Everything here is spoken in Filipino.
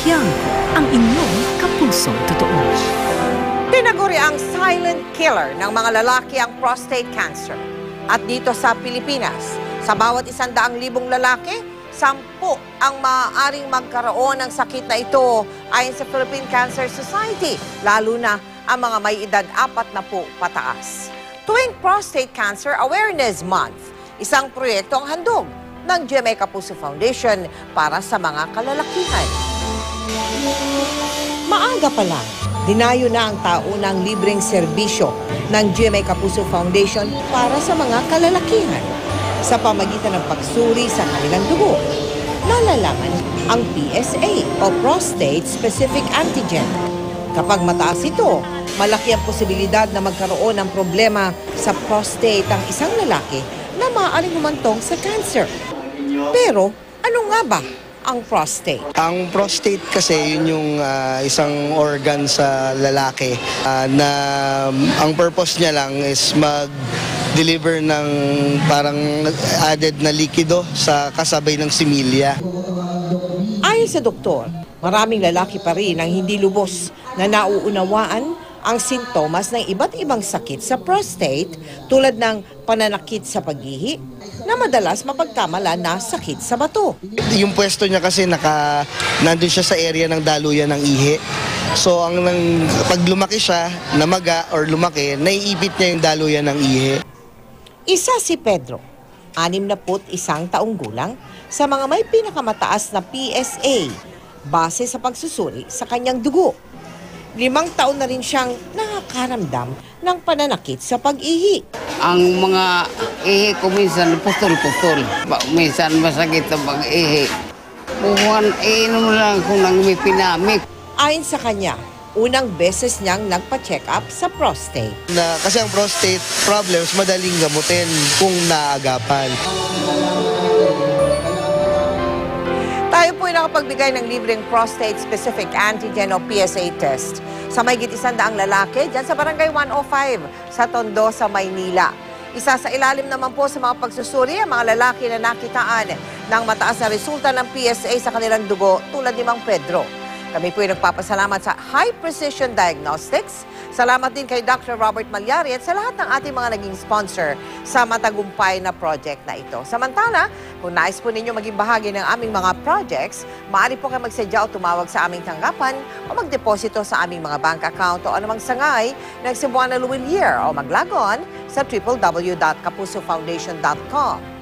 Tiangco, ang inyong kapusong totoo. Tinaguri ang silent killer ng mga lalaki ang prostate cancer. At dito sa Pilipinas, sa bawat 100,000 lalaki, 10 ang maaaring magkaroon ng sakit na ito ayon sa Philippine Cancer Society, lalo na ang mga may edad 40 pataas. Tuwing Prostate Cancer Awareness Month, isang proyekto ang handog ng GMA Kapuso Foundation para sa mga kalalakihan. Maaga pa lang, dinayo na ang taunang libreng serbisyo ng GMA Kapuso Foundation para sa mga kalalakihan sa pamagitan ng pagsuri sa kanilang dugo. Nalalaman ang PSA o Prostate Specific Antigen. Kapag mataas ito, malaki ang posibilidad na magkaroon ng problema sa prostate ang isang lalaki na maaaring humantong sa cancer. Pero ano nga ba ang prostate? Ang prostate kasi yun yung isang organ sa lalaki na ang purpose niya lang is mag-deliver ng parang added na likido sa kasabay ng similya. Ayon sa doktor, maraming lalaki pa rin ang hindi lubos na nauunawaan ang sintomas ng iba't ibang sakit sa prostate tulad ng pananakit sa pag-ihi na madalas mapagkamala na sakit sa bato. Yung pwesto niya kasi nandun siya sa area ng daluyan ng ihi. So pag lumaki siya, namaga or lumaki, naiipit niya yung daluyan ng ihi. Isa si Pedro, 61 taong gulang, sa mga may pinakamataas na PSA base sa pagsusuri sa kanyang dugo. 5 taon na rin siyang nakakaramdam ng pananakit sa pag-ihi. Ang mga ihi ko minsan putol-putol. Minsan masakit ang pag-ihi. Iinom lang ako ng may pinamik. Ayon sa kanya, unang beses niyang nagpa-check up sa prostate. Kasi ang prostate problems madaling gamutin kung naagapan. Tayo po ay nakapagbigay ng libreng prostate-specific antigen o PSA test sa mahigit 100 lalaki dyan sa Barangay 105 sa Tondo sa Maynila. Isa sa ilalim naman po sa mga pagsusuri ang mga lalaki na nakitaan ng mataas na resulta ng PSA sa kanilang dugo tulad ni Mang Pedro. Kami po ay nagpapasalamat sa High Precision Diagnostics. Salamat din kay Dr. Robert Malyari at sa lahat ng ating mga naging sponsor sa matagumpay na project na ito. Samantala, kung nais po ninyo maging bahagi ng aming mga projects, maaari po kayo magsadya o tumawag sa aming tanggapan o magdeposito sa aming mga bank account o anumang sangay ng Cebuana Luwilier o maglagon sa www.kapusofoundation.com.